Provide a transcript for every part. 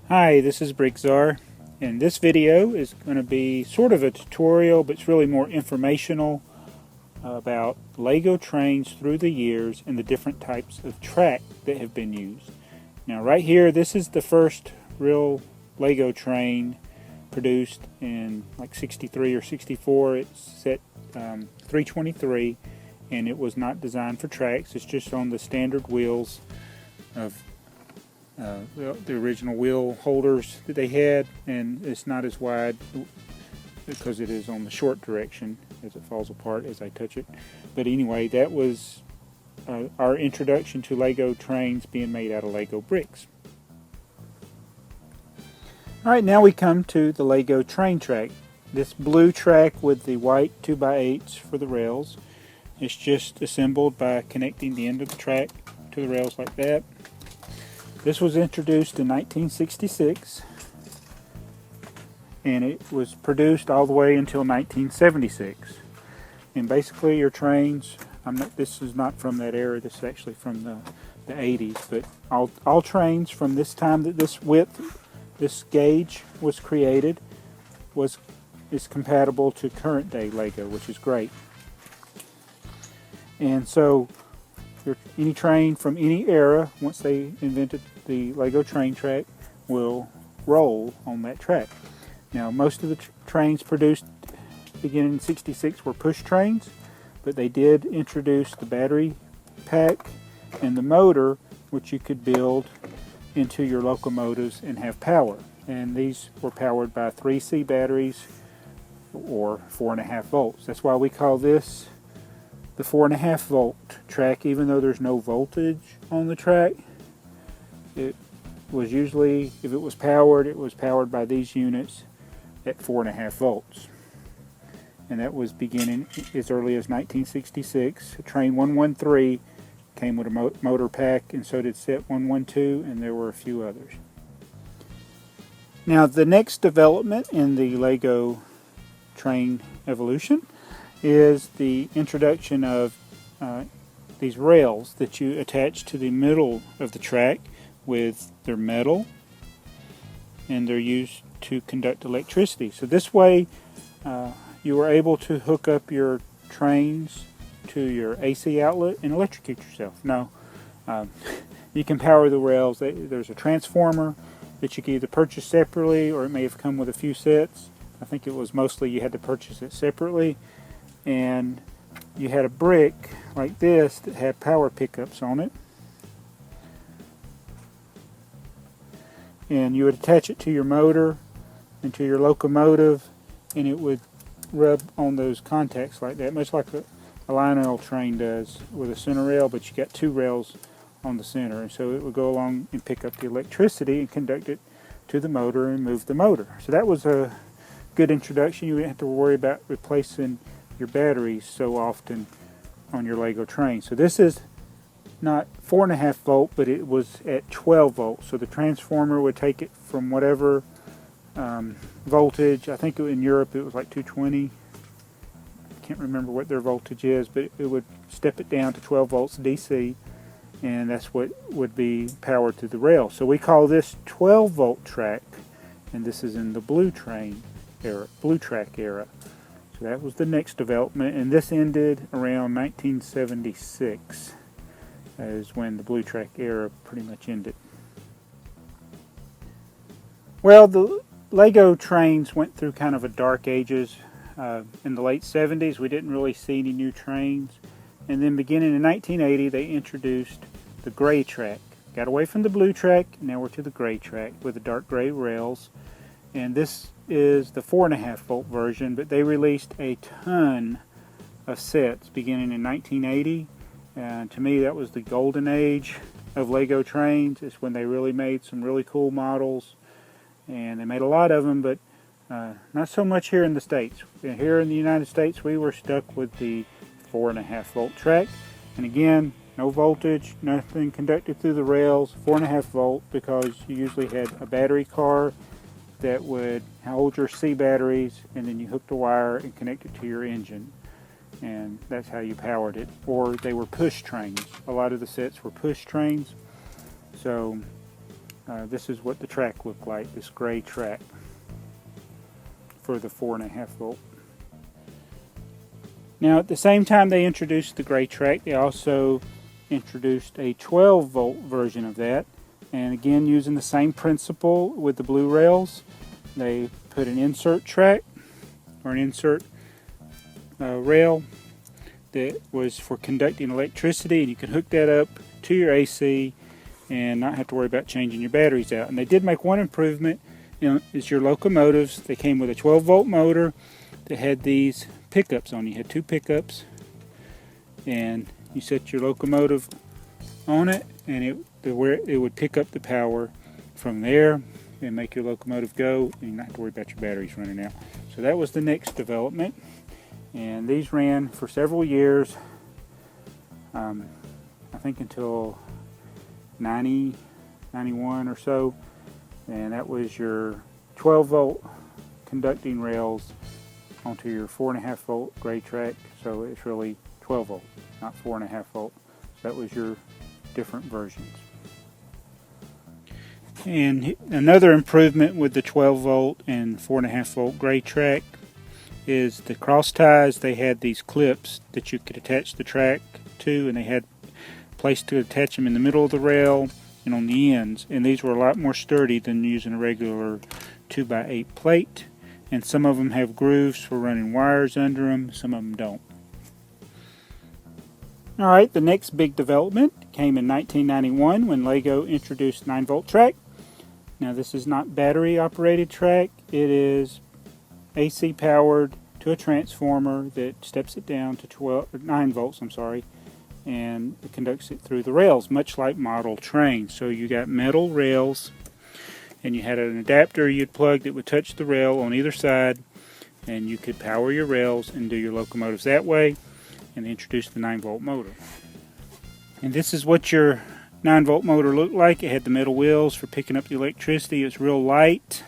Hi, this is BrickTsar, and this video is going to be sort of a tutorial, but it's really more informational about Lego trains through the years and the different types of track that have been used. Now right here, this is the first real Lego train produced in like 63 or 64. It's set 323, and it was not designed for tracks. It's just on the standard wheels of the original wheel holders that they had, and it's not as wide because it is on the short direction as it falls apart as I touch it. But anyway, that was our introduction to Lego trains being made out of Lego bricks. Alright, now we come to the Lego train track. This blue track with the white 2x8s for the rails. It's just assembled by connecting the end of the track to the rails like that. This was introduced in 1966, and it was produced all the way until 1976. And basically your trains, this is not from that era, this is actually from the 80s, but all trains from this time that this width, this gauge was created, is compatible to current day Lego, which is great. And so any train from any era, once they invented the Lego train track, will roll on that track. Now, most of the trains produced beginning in 66 were push trains, but they did introduce the battery pack and the motor, which you could build into your locomotives and have power. And these were powered by 3C batteries or 4.5 volts. That's why we call this the 4.5 volt track, even though there's no voltage on the track. It was usually, if it was powered by these units at 4.5 volts. And that was beginning as early as 1966. Train 113 came with a motor pack, and so did set 112, and there were a few others. Now, the next development in the Lego train evolution is the introduction of these rails that you attach to the middle of the track with their metal, and they're used to conduct electricity. So this way you were able to hook up your trains to your AC outlet and electrocute yourself. No, you can power the rails. There's a transformer that you can either purchase separately, or it may have come with a few sets. I think it was mostly you had to purchase it separately. And you had a brick like this that had power pickups on it, and you would attach it to your motor and to your locomotive, and it would rub on those contacts like that, much like a Lionel train does with a center rail, but you got two rails on the center, and so it would go along and pick up the electricity and conduct it to the motor and move the motor. So that was a good introduction. You didn't have to worry about replacing your batteries so often on your Lego train. So this is not 4.5 volt, but it was at 12 volts. So the transformer would take it from whatever voltage. I think in Europe it was like 220. I can't remember what their voltage is, but it would step it down to 12 volts DC, and that's what would be powered to the rail. So we call this 12 volt track, and this is in the blue track era. So that was the next development, and this ended around 1976 is when the blue track era pretty much ended. Well, the Lego trains went through kind of a dark ages. In the late 70s, we didn't really see any new trains, and then beginning in 1980, they introduced the gray track. Got away from the blue track, now we're to the gray track with the dark gray rails, and this is the 4.5 volt version, but they released a ton of sets beginning in 1980, and to me that was the golden age of Lego trains. It's when they really made some really cool models, and they made a lot of them, but not so much here in the States. Here in the United States, we were stuck with the 4.5 volt track, and again, no voltage, nothing conducted through the rails, 4.5 volt, because you usually had a battery car that would hold your C batteries, and then you hooked a wire and connected to your engine, and that's how you powered it. Or they were push trains. A lot of the sets were push trains. So this is what the track looked like, this gray track for the 4.5 volt. Now at the same time they introduced the gray track, they also introduced a 12 volt version of that, and again using the same principle with the blue rails. They put an insert track or an insert rail that was for conducting electricity, and you could hook that up to your AC and not have to worry about changing your batteries out. And they did make one improvement, is your locomotives. They came with a 12 volt motor that had these pickups on. You had two pickups, and you set your locomotive on it, and it would pick up the power from there and make your locomotive go, and you don't have to worry about your batteries running out. So that was the next development, and these ran for several years, I think until 90, 91 or so, and that was your 12 volt conducting rails onto your 4.5 volt gray track. So it's really 12 volt, not 4.5 volt. So that was your different versions. And another improvement with the 12 volt and 4.5 volt gray track is the cross ties. They had these clips that you could attach the track to, and they had a place to attach them in the middle of the rail and on the ends. And these were a lot more sturdy than using a regular 2x8 plate. And some of them have grooves for running wires under them, some of them don't. Alright, the next big development came in 1991 when Lego introduced 9 volt track. Now this is not battery operated track, it is AC powered to a transformer that steps it down to 9 volts, and it conducts it through the rails, much like model trains. So you got metal rails, and you had an adapter you'd plug that would touch the rail on either side, and you could power your rails and do your locomotives that way. And they introduced the 9 volt motor. And this is what your 9 volt motor looked like. It had the metal wheels for picking up the electricity. It's real light,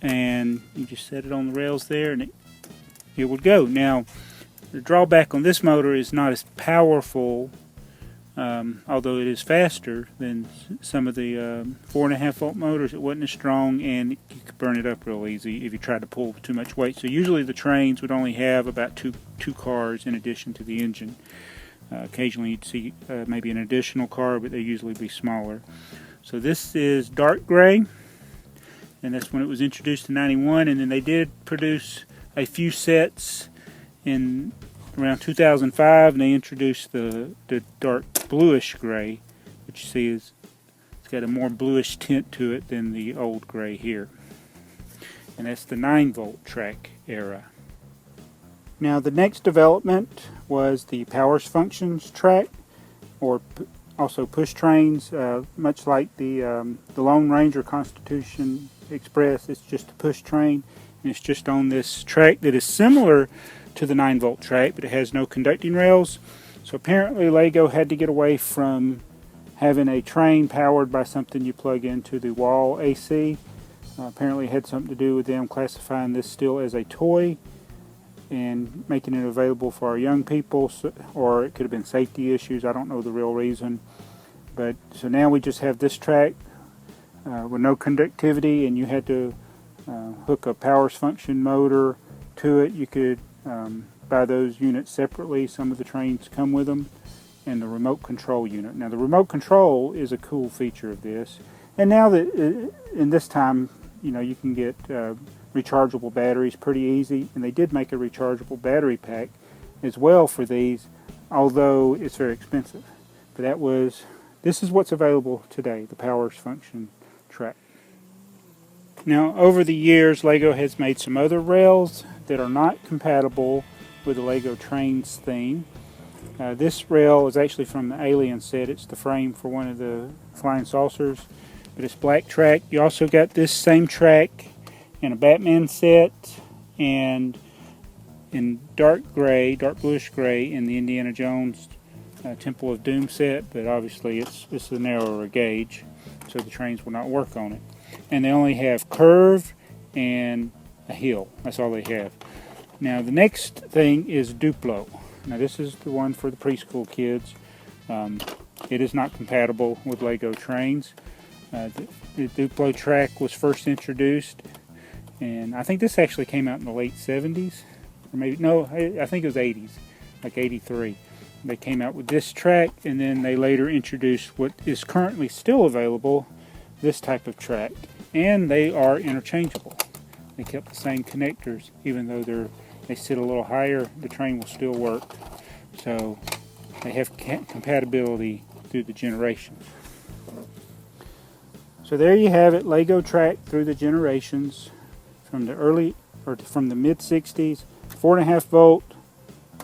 and you just set it on the rails there and it would go. Now the drawback on this motor is not as powerful, although it is faster than some of the 4.5 volt motors. It wasn't as strong, and you could burn it up real easy if you tried to pull too much weight. So usually the trains would only have about two cars in addition to the engine. Occasionally you'd see maybe an additional car, but they usually be smaller. So this is dark gray, and that's when it was introduced in 91, and then they did produce a few sets in around 2005, and they introduced the dark bluish gray, which you see is it's got a more bluish tint to it than the old gray here. And that's the 9 volt track era. Now the next development was the powers functions track, or also push trains, much like the Lone Ranger Constitution Express. It's just a push train, and it's just on this track that is similar to the 9 volt track, but it has no conducting rails. So apparently Lego had to get away from having a train powered by something you plug into the wall AC. Apparently it had something to do with them classifying this still as a toy and making it available for our young people, or it could have been safety issues. I don't know the real reason. But so now we just have this track with no conductivity, and you had to hook a powers function motor to it. You could buy those units separately. Some of the trains come with them, and the remote control unit. Now the remote control is a cool feature of this, and now that in this time, you can get rechargeable batteries pretty easy, and they did make a rechargeable battery pack as well for these, although it's very expensive. But this is what's available today, the powers function track. Now over the years, Lego has made some other rails that are not compatible with the Lego Trains theme. This rail is actually from the Alien set. It's the frame for one of the flying saucers, but it's black track. You also got this same track in a Batman set, and in dark bluish gray in the Indiana Jones Temple of Doom set, but obviously it's a narrower gauge, so the trains will not work on it. And they only have curve and a hill. That's all they have. Now the next thing is Duplo. Now this is the one for the preschool kids. It is not compatible with Lego Trains. The Duplo track was first introduced, and I think this actually came out in the late 70s, or maybe, no, I think it was 80s, like 83. They came out with this track, and then they later introduced what is currently still available, this type of track, and they are interchangeable. They kept the same connectors, even though they sit a little higher, the train will still work. So they have compatibility through the generations. So there you have it, Lego track through the generations, from the mid 60s, 4.5 volt,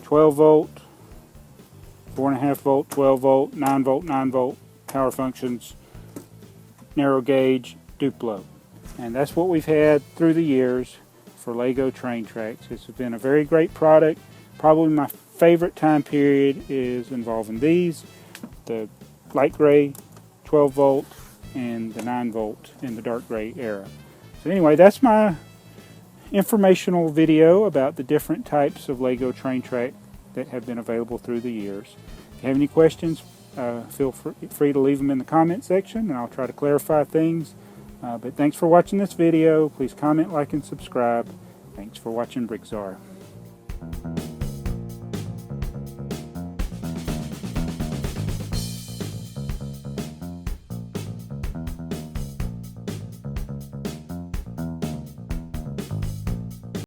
12 volt, 4.5 volt, 12 volt, 9 volt, 9 volt power functions, narrow gauge, Duplo. And that's what we've had through the years for Lego train tracks. It's been a very great product. Probably my favorite time period is involving these, the light gray 12 volt and the 9 volt in the dark gray era. So anyway, that's my informational video about the different types of Lego train track that have been available through the years. If you have any questions, feel free to leave them in the comment section, and I'll try to clarify things. But thanks for watching this video. Please comment, like, and subscribe. Thanks for watching BrickTsar.